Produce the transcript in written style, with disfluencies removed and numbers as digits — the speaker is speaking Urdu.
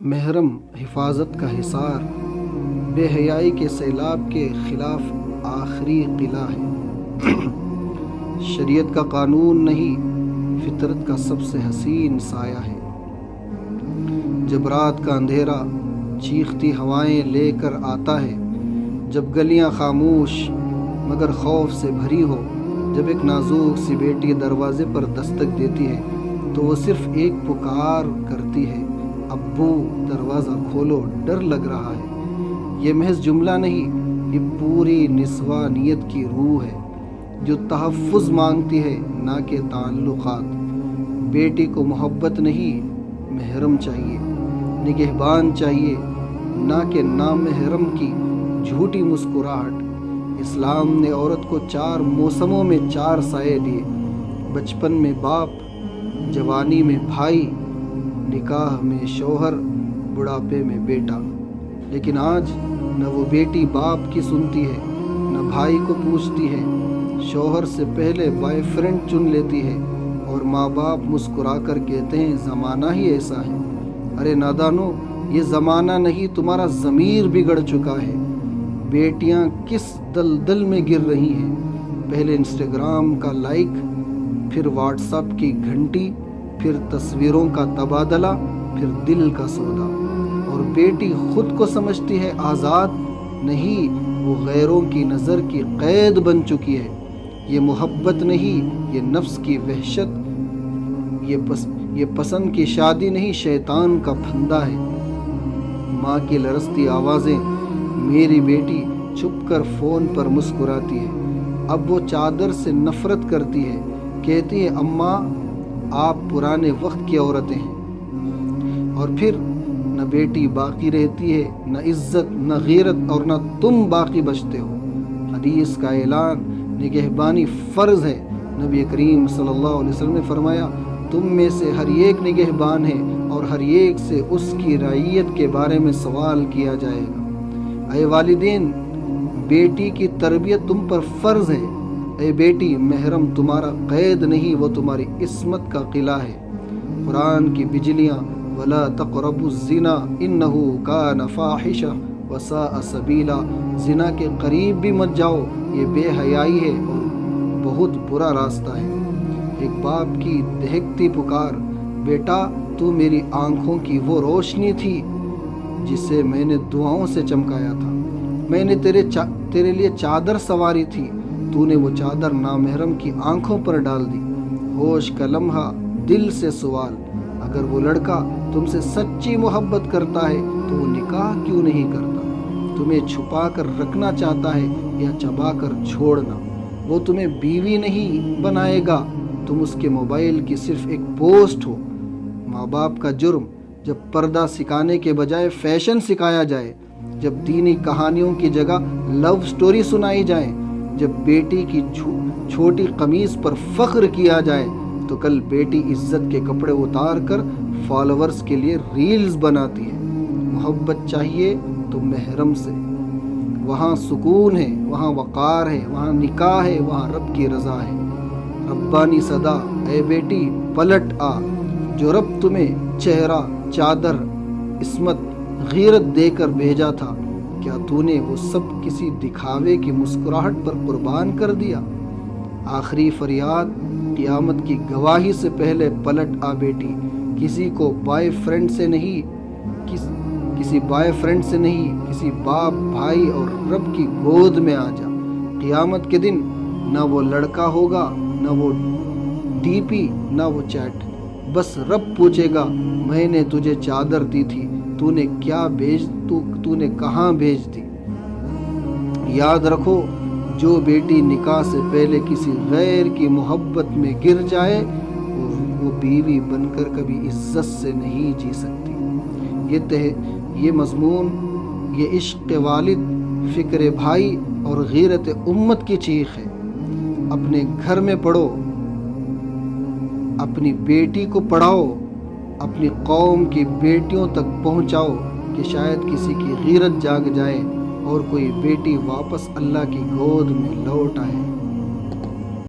محرم حفاظت کا حصار بے حیائی کے سیلاب کے خلاف آخری قلعہ ہے۔ شریعت کا قانون نہیں، فطرت کا سب سے حسین سایہ ہے۔ جب رات کا اندھیرا چیختی ہوائیں لے کر آتا ہے، جب گلیاں خاموش مگر خوف سے بھری ہو، جب ایک نازک سی بیٹی دروازے پر دستک دیتی ہے تو وہ صرف ایک پکار کرتی ہے، ابو دروازہ کھولو، ڈر لگ رہا ہے۔ یہ محض جملہ نہیں، یہ پوری نسوانیت کی روح ہے جو تحفظ مانگتی ہے، نہ کہ تعلقات۔ بیٹی کو محبت نہیں، محرم چاہیے، نگہبان چاہیے، نہ کہ نامحرم کی جھوٹی مسکراہٹ۔ اسلام نے عورت کو 4 موسموں میں 4 سائے دیے: بچپن میں باپ، جوانی میں بھائی، نکاح میں شوہر، بڑھاپے میں بیٹا۔ لیکن آج نہ وہ بیٹی باپ کی سنتی ہے، نہ بھائی کو پوچھتی ہے، شوہر سے پہلے بوائے فرینڈ چن لیتی ہے، اور ماں باپ مسکرا کر کہتے ہیں زمانہ ہی ایسا ہے۔ ارے نادانو، یہ زمانہ نہیں، تمہارا ضمیر بگڑ چکا ہے۔ بیٹیاں کس دلدل میں گر رہی ہیں؟ پہلے انسٹاگرام کا لائک، پھر واٹس ایپ کی گھنٹی، پھر تصویروں کا تبادلہ، پھر دل کا سودا۔ اور بیٹی خود کو سمجھتی ہے آزاد، نہیں، وہ غیروں کی نظر کی قید بن چکی ہے۔ یہ محبت نہیں، یہ نفس کی وحشت، یہ پسند کی شادی نہیں، شیطان کا پھندا ہے۔ ماں کی لرزتی آوازیں، میری بیٹی چھپ کر فون پر مسکراتی ہے۔ اب وہ چادر سے نفرت کرتی ہے، کہتی ہے اماں آپ پرانے وقت کی عورتیں ہیں۔ اور پھر نہ بیٹی باقی رہتی ہے، نہ عزت، نہ غیرت، اور نہ تم باقی بچتے ہو۔ حدیث کا اعلان، نگہبانی فرض ہے۔ نبی کریم صلی اللہ علیہ وسلم نے فرمایا، تم میں سے ہر ایک نگہبان ہے اور ہر ایک سے اس کی رعیت کے بارے میں سوال کیا جائے گا۔ اے والدین، بیٹی کی تربیت تم پر فرض ہے۔ اے بیٹی، محرم تمہارا قید نہیں، وہ تمہاری عصمت کا قلعہ ہے۔ قرآن کی بجلیاں، وَلَا تَقْرَبُوا الزِّنَا إِنَّهُ كَانَ فَاحِشَةً وَسَاءَ سَبِيلًا۔ زنا کے قریب بھی مت جاؤ، یہ بے حیائی ہے اور بہت برا راستہ ہے۔ ایک باپ کی دہکتی پکار، بیٹا تو میری آنکھوں کی وہ روشنی تھی جسے میں نے دعاؤں سے چمکایا تھا۔ میں نے تیرے لیے چادر سواری تھی، تو نے وہ چادر نامحرم کی آنکھوں پر ڈال دی۔ ہوش کا لمحہ، دل سے سوال، اگر وہ لڑکا تم سے سچی محبت کرتا ہے تو وہ نکاح کیوں نہیں کرتا؟ تمہیں چھپا کر رکھنا چاہتا ہے یا چبا کر چھوڑنا؟ وہ تمہیں بیوی نہیں بنائے گا، تم اس کے موبائل کی صرف ایک پوسٹ ہو۔ ماں باپ کا جرم، جب پردہ سکھانے کے بجائے فیشن سکھایا جائے، جب دینی کہانیوں کی جگہ لو سٹوری سنائی جائیں، جب بیٹی کی چھوٹی قمیص پر فخر کیا جائے، تو کل بیٹی عزت کے کپڑے اتار کر فالوورز کے لیے ریلز بناتی ہے۔ محبت چاہیے تو محرم سے، وہاں سکون ہے، وہاں وقار ہے، وہاں نکاح ہے، وہاں رب کی رضا ہے۔ ربانی صدا، اے بیٹی پلٹ آ، جو رب تمہیں چہرہ، چادر، عصمت، غیرت دے کر بھیجا تھا، کیا تو نے وہ سب کسی دکھاوے کی مسکراہٹ پر قربان کر دیا؟ آخری فریاد، قیامت کی گواہی سے پہلے پلٹ آ بیٹی، کسی بوائے فرینڈ سے نہیں، کسی باپ، بھائی اور رب کی گود میں آ جا۔ قیامت کے دن نہ وہ لڑکا ہوگا، نہ وہ ڈی پی، نہ وہ چیٹ، بس رب پوچھے گا، میں نے تجھے چادر دی تھی، تو نے کہاں بھیج دی؟ یاد رکھو، جو بیٹی نکاح سے پہلے کسی غیر کی محبت میں گر جائے، وہ بیوی بن کر کبھی عزت سے نہیں جی سکتی۔ یہ مضمون، یہ عشق والد، فکر بھائی اور غیرت امت کی چیخ ہے۔ اپنے گھر میں پڑھو، اپنی بیٹی کو پڑھاؤ، اپنی قوم کی بیٹیوں تک پہنچاؤ کہ شاید کسی کی غیرت جاگ جائے اور کوئی بیٹی واپس اللہ کی گود میں لوٹ آئے۔